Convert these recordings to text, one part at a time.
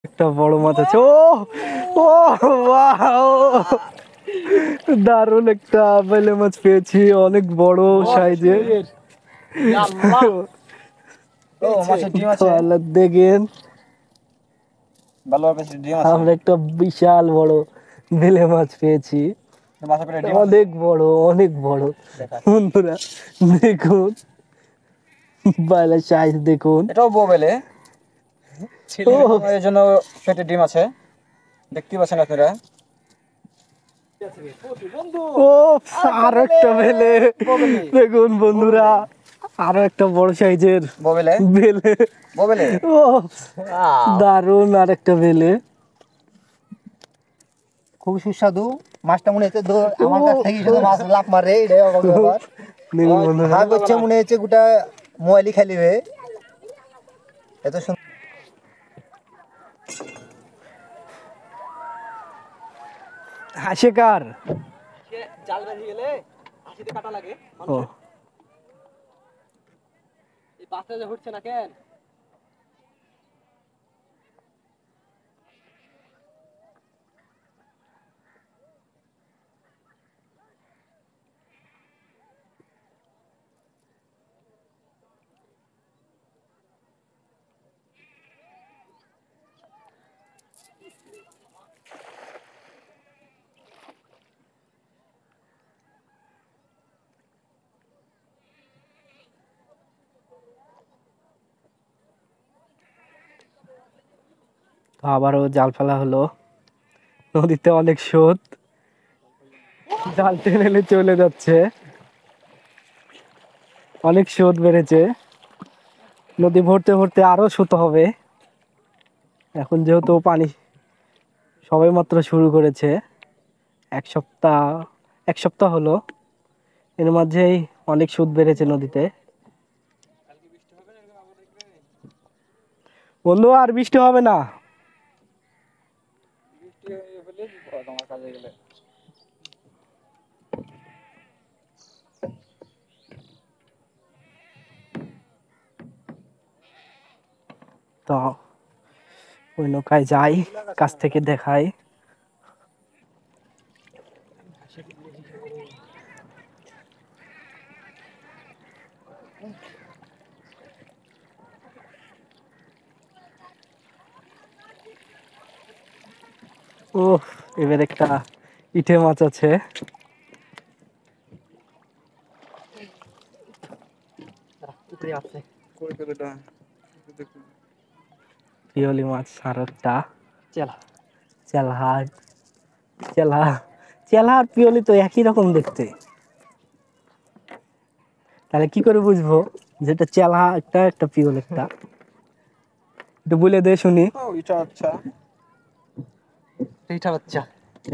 একটা বড় মাছ আছে। ও ও ওয়াও, দারুণ একটা বেলে মাছ পেয়েছি, অনেক বড় সাইজের। ও মাছের ডিম তো আছে, আল্লাহ দেখেন, ভালো মাছের ডিম আছে। আমরা একটা বিশাল বড় বেলে মাছ পেয়েছি, মাছের পেটে ডিম আছে। অনেক বড়, অনেক বড়। বন্ধুরা দেখুন, বেলের সাইজ দেখুন। এটাও বউবেলে, ও এই জন্য পেটে ডিম আছে, দেখতে পাচ্ছেন আপনারা। ও আরো একটা বেলে, দেখুন বন্ধুরা, আরো একটা বড় সাইজের বউবেলে বেলে। বউবেলে ও দারুণ, আর একটা বেলে। খুব সুস্বাদু মাছটা। মনে হচ্ছে আমার কাছ থেকে শুধু মাছ লাভ মারে, এটাই অবাক ব্যাপার। দেখুন বন্ধুরা, ভাগ হচ্ছে মনে হচ্ছে গোটা মোয়ালি খালি হয়ে এত সুন্দর। হাসে কার? জাল বেঁধে গেলে হাসিতে কাটা লাগে ও এই বাচ্চা যে হচ্ছে না কেন। তো আবারও জাল ফেলা হলো, নদীতে অনেক স্রোত, জাল টেনে চলে যাচ্ছে, অনেক স্রোত বেড়েছে, নদী ভরতে ভরতে আরো স্রোত হবে। এখন যেহেতু পানি সবে মাত্র শুরু করেছে, এক সপ্তাহ এক সপ্তাহ হলো, এর মাঝেই অনেক স্রোত বেড়েছে নদীতে। বন্ধু আর বৃষ্টি হবে না। তো ওই নৌকায় যাই, কাছ থেকে দেখাই। ও এবার একটা ইটে মাছ আছে। পিওলি মাছ, আর একটা চেলা, চেলা, চেলা, চেলা আর পিওলি তো একই রকম দেখতে, তাহলে কি করে বুঝবো যেটা চেলা একটা, একটা পিওল একটা? একটু বলে দে শুনি। ওইটা আচ্ছা, এইটা বাচ্চা,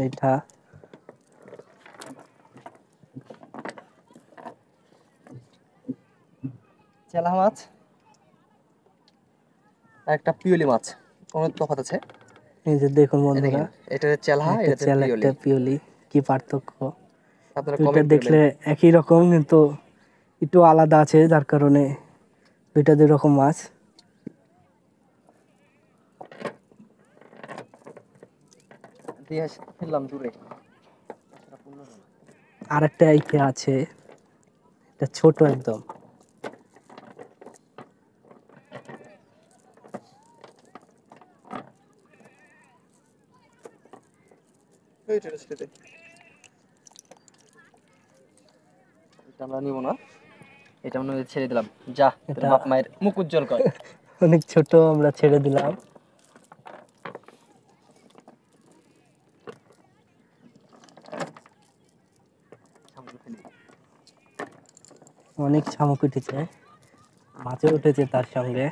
এইটা চেলা মাছ আর একটা পিওলি মাছ, অনেক তফাৎ আছে। এই যে দেখুন এই বন্ধুরা, দেখেন, এটা হচ্ছে চেলা, একটা এটা হচ্ছে চেলা পিওলি। একটা পিওলি, কি পার্থক্য? আপনারা দুইটা কমেন্ট করবেন। দেখলে একই রকম, কিন্তু একটু আলাদা আছে, যার কারণে দুইটা দুই রকম মাছ। দিয়ে ফেললাম দূরে। আর একটা এইটা আছে, এটা ছোট একদম। এটা আমরা নিব না, এটা মনে হয় ছেড়ে দিলাম। যা তোর এটা বাপ মায়ের মুখ উজ্জ্বল কর। অনেক ছোট, আমরা ছেড়ে দিলাম। অনেক শামুক উঠেছে, মাছও উঠেছে তার সঙ্গে।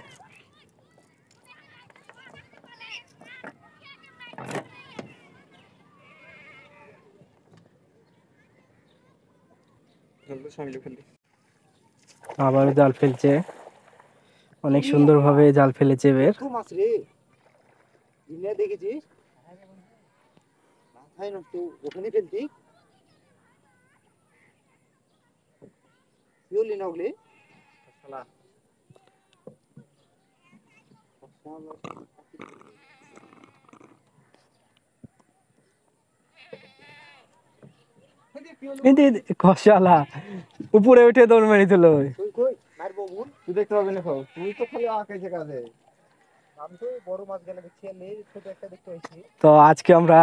আবার জাল ফেলছে, অনেক সুন্দরভাবে জাল ফেলেছে এবার। মাছ রে, দিনে দেখেছিস মাথায় নষ্ট, ওখানে ফেলতি পিওলি না ওগুলি। কষালা উপরে উঠে দৌড় মেরে দিল। তুই দেখতে পাবি না খাও। তুই তো খালি আঁকাইছে কাজে। আমি তো বড় মাছ গেলে দেখছি আর নেই, ছোট একটা দেখতে পাইছি। তো আজকে আমরা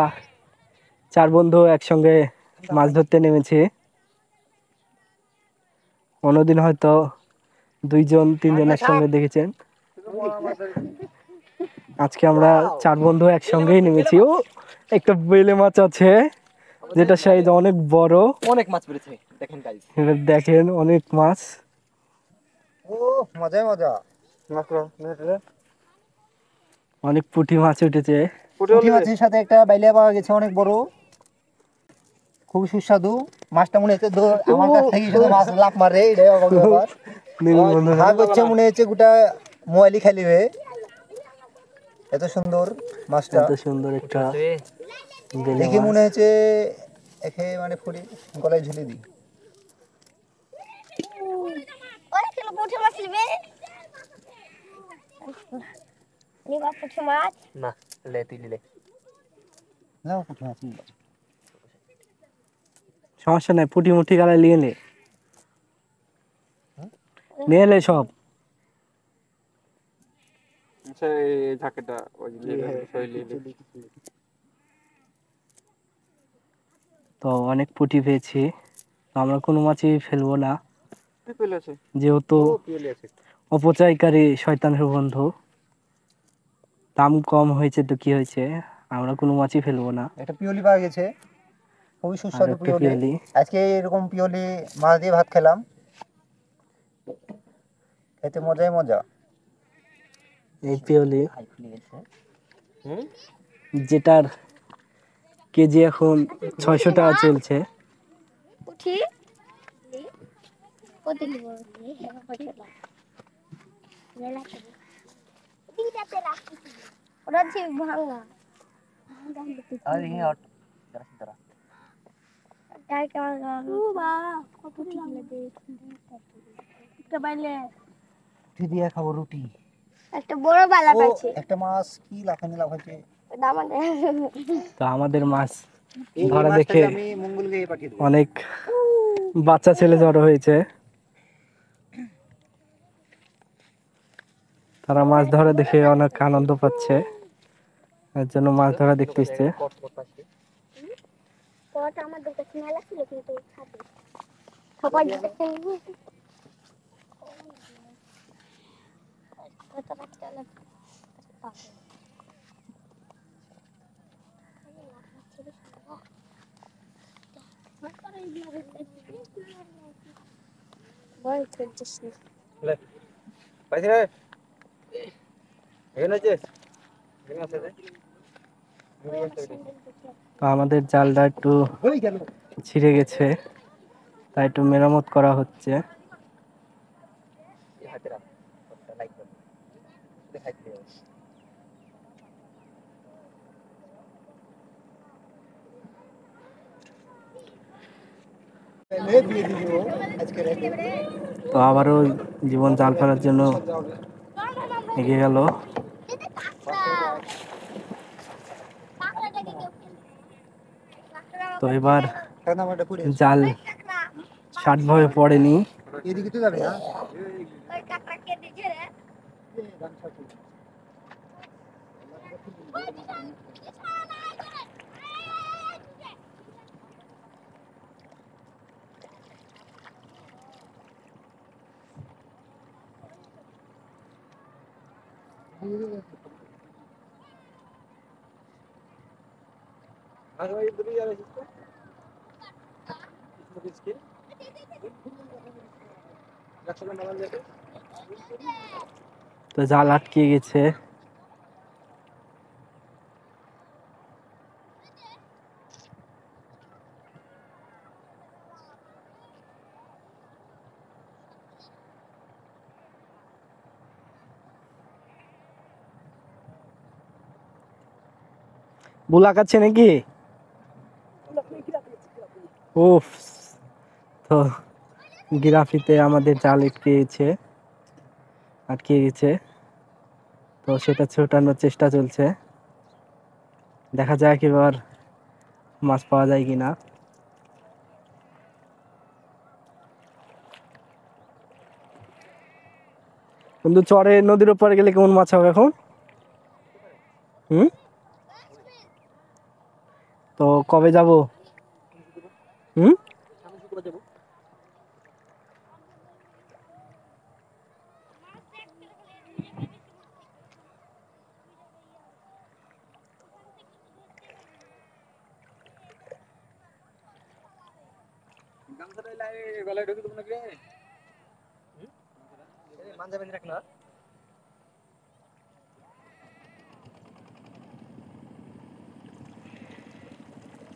4 বন্ধু একসঙ্গে মাছ ধরতে নেমেছি। অন্যদিন হয়তো 2 জন 3 জন একসঙ্গে দেখেছেন, আজকে আমরা 4 বন্ধু একসঙ্গেই নেমেছি। ও একটা বেলে মাছ আছে যেটা সাইজ অনেক বড়। অনেক মাছ পেরেছে দেখেন গাইস। এটা দেখেন অনেক মাছ। ও মজাই মজা। অনেক পুঁটি মাছ উঠেছে। পুঁটি মাছের সাথে একটা বাইলিয়া পাওয়া গেছে অনেক বড়, খুব সুস্বাদু। মাছটা মনে হচ্ছে আমার কাছ থেকে শুধু মাছ লাফ মারে, এটাই অবাক ব্যাপার। দেখুন বন্ধুরা, ভাগ হচ্ছে মনে হচ্ছে গোটা মোয়ালি খালিবে, এত সুন্দর মাছটা। এত সুন্দর একটা বেলে দেখে মাছ। মনে হচ্ছে একে মানে ফুড়ি গলায় ঝুলে দিই। ওই ছিল পুঁটি মাছ নিবে নিবা পুঁটি মাছ না লে তুই লে। নাও পুঁটি মাছ নিয়ে। সমস্যা নাই, পুঁটি মুটি গালা নিয়ে নে, নিয়ে নে সব। সেই ঝাঁকেটা ওই তো অনেক পুঁটি পেয়েছি। তো আমরা কোনো মাছই ফেলবো না, পেলেছে যেহেতু পেলেছে। অপচয়কারী শয়তানের বন্ধু। দাম কম হয়েছে তো কি হয়েছে, আমরা কোনো মাছই ফেলবো না। একটা পিওলি পাওয়া গেছে, খুবই আর সুস্বাদু একটা পিওলি। পিওলি, আজকে এরকম পিওলি মাছ দিয়ে ভাত খেলাম, খেতে মজাই মজা। এই পিওলি যেটার কেজি এখন 600 টাকা চলছে। পুঁটি কত নিব ওরা যে ভাঙা আরে হট দাঁড়া তাই কেমন ও বাবা কত লাগলে একটা বাইলে রুটি দিয়ে খাবো, রুটি। একটা বড় বালা ও পাইছে একটা মাছ কি লাফানি লাফাচ্ছে। দাম তো আমাদের মাছ এই ধরা মাছটাকে দেখে আমি মঙ্গলকে পাঠিয়ে দেবো। অনেক বাচ্চা ছেলে জড়ো হয়েছে। তারা মাছ ধরা দেখে অনেক আনন্দ পাচ্ছে, এর জন্য মাছ ধরা দেখতে এসছে। কত আমাদের কাছে মেলা ছিল কিন্তু খাবে সবাই দেখতে কত বাচ্চা লাগে বল চলছিস লে পাইছে রে এখানে আছে এখানে আছে রে। তো আমাদের জালটা একটু ওই গেল। ছিঁড়ে গেছে, তাই একটু মেরামত করা হচ্ছে। এই হাতে রাখ লাইক কর দেখাই দে। দিয়ে দিব আজকে রাতে। তো আবারও জীবন জাল ফেলার জন্য এগিয়ে গেল। তো এবার নামাটা পড়ে আছে। জাল ষাটভাবে পড়েনি। এদিকে তো যাবে না। ওই কাকাকে দিছে রে আর ওই দুই আর আছে তো কিসকে রাখছিলাম নাম দেখে তো জাল আটকে গেছে। বুলা কাচ্ছে নাকি? উফ, তো গিরাফিতে আমাদের জাল আটকে গেছে। তো সেটা ছোটানোর চেষ্টা চলছে, দেখা যাক এবার মাছ পাওয়া যায় কিনা। কিন্তু চরে নদীর ওপারে গেলে কেমন মাছ হবে এখন? হুম, তো কবে যাব? হুম,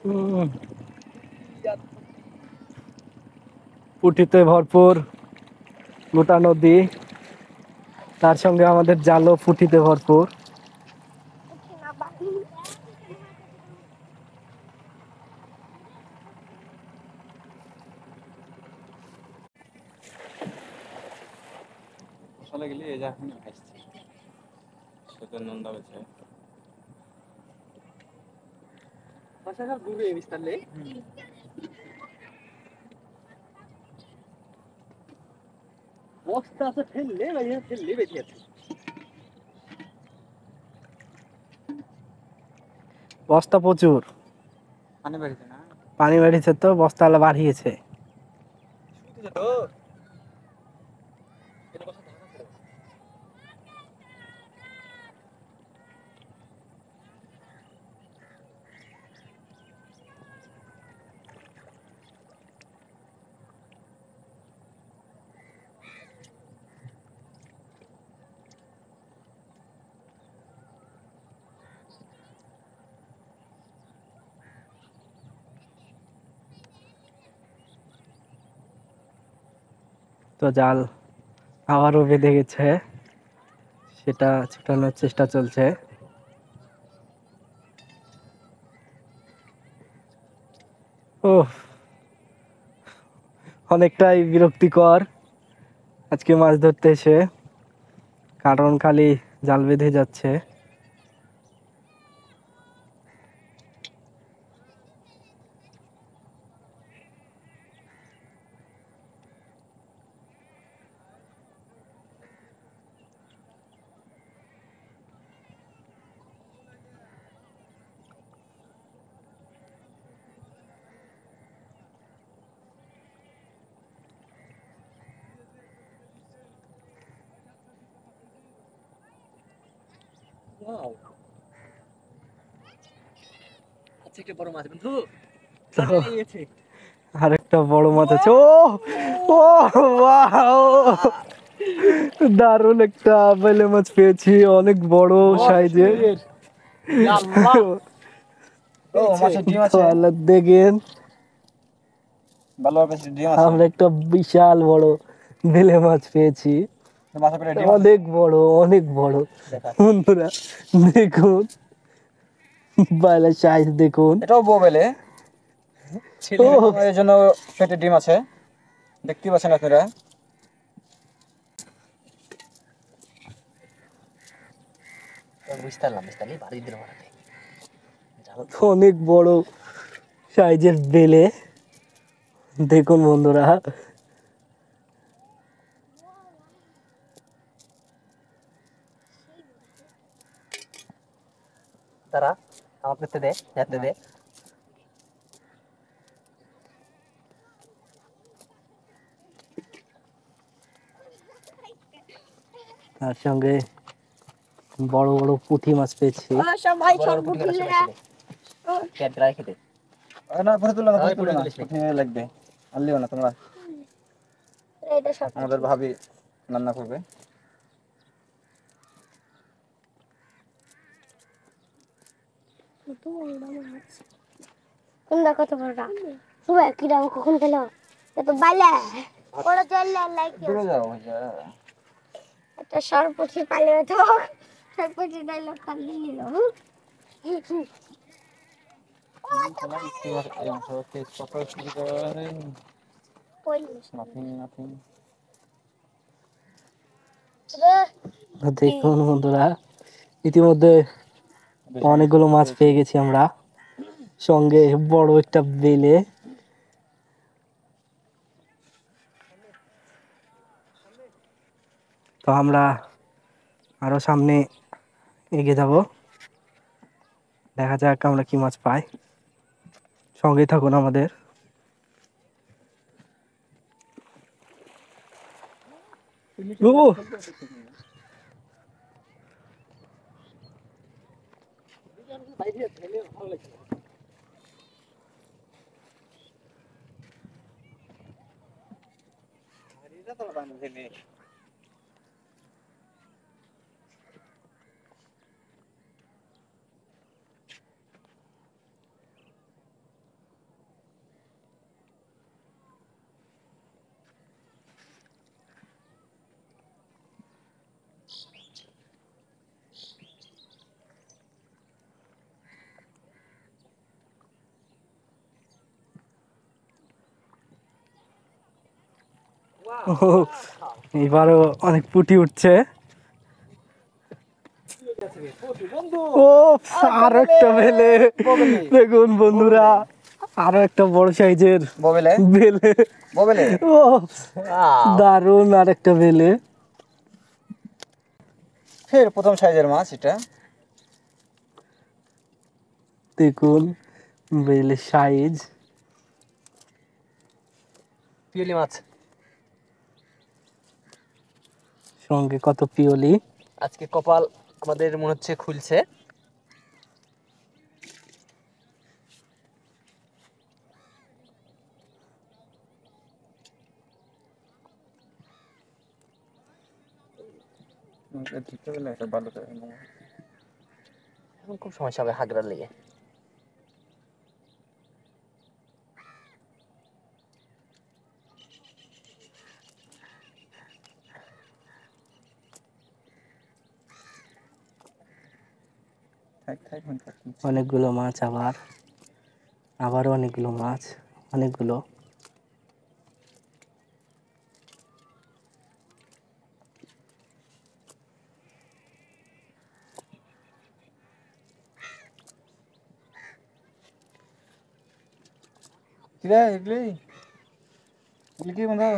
হুম, পুঁটিতে ভরপুর গোটা নদী, তার সঙ্গে আমাদের জালও পুঁটিতে ভরপুর। না বাড়ি চলে গেলি এই যে এখন আসছি সেটা নন্দা হয়েছে বস্তা প্রচুর পানি বাড়িতে না পানি বাড়িয়েছে, তো বস্তা বাড়িয়েছে। তো জাল আবারও বেঁধে গেছে, সেটা ছোটানোর চেষ্টা চলছে। ও, অনেকটাই বিরক্তিকর আজকে মাছ ধরতে এসে, কারণ খালি জাল বেঁধে যাচ্ছে। তো আরেকটা বড় মাছ আছে। ও ও, ওয়াও, দারুণ একটা বেলে মাছ পেয়েছি, অনেক বড় সাইজের। ও মাছের ডিম তো আছে আল্লাহ দেখেন, ভালো মাছের ডিম আছে আমরা একটা বিশাল বড় বেলে মাছ পেয়েছি, মাছের পেটে ডিম আছে অনেক বড়, অনেক বড়। বন্ধুরা দেখুন, বাইলের সাইজ দেখুন। এটাও বউ বেলে ও, এই জন্য পেটে ডিম আছে দেখতে পাচ্ছেন আপনারা অনেক বড় সাইজের বেলে, দেখুন বন্ধুরা। তারা আমার পেতে দে যেতে দে তার সঙ্গে বড় বড় পুঁটি মাছ পেয়েছি। সবাই সব বুঝলে পেট ড্রাই খেতে না পরে তুলো না পরে তুলো না কঠিন লাগবে আনলিও না তোমরা এটা সব আমাদের ভাবি রান্না করবে কোনটা কত বড়টা সুবে কি দাম কখন গেল এত বাইলে বড় চললে লাইক দূরে যাও ভাইয়া এটা সরপুটি পালে তো সরপুটি ডাইলগ খালি নিল নাথিং দেখুন বন্ধুরা, ইতিমধ্যে অনেকগুলো মাছ পেয়ে গেছি আমরা, সঙ্গে বড় একটা বেলে। তো আমরা আরো সামনে এগিয়ে যাব, দেখা যাক আমরা কি মাছ পাই। সঙ্গেই থাকুন আমাদের। ও এবারও অনেক পুঁটি উঠছে। ও আরো একটা বেলে, দেখুন বন্ধুরা, আরো একটা বড় সাইজের ববেলে বেলে। ববেলে ও দারুণ আর একটা বেলে। ফের প্রথম সাইজের মাছ এটা। দেখুন বেলের সাইজ। পিওলি মাছ সঙ্গে কত পিওলি। আজকে কপাল আমাদের মনে হচ্ছে খুলছে। এখন খুব সমস্যা হবে হাগড়ার লেগে। অনেকগুলো মাছ, আবারও অনেকগুলো মাছ, অনেকগুলো। কিরে এগুলি এগুলি কি বন্ধু?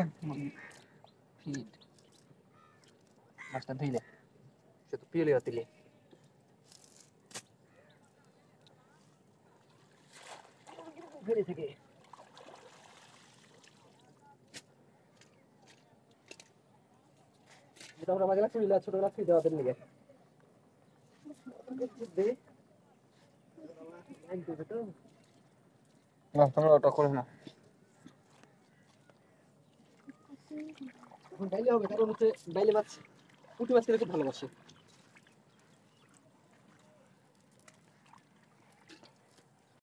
ফিড মাছটা ধুইলে সে তো পিওলি হতিলে। ধরে থেকে যেটা আমরা মাঝে চুরি ছোট না ফিড দেওয়াদের লেগে না তোমরা ওটা করো না। এখন ডাইলে হবে, কারণ হচ্ছে ডাইলে মাছ পুঁটি মাছ খেতে খুব ভালোবাসে।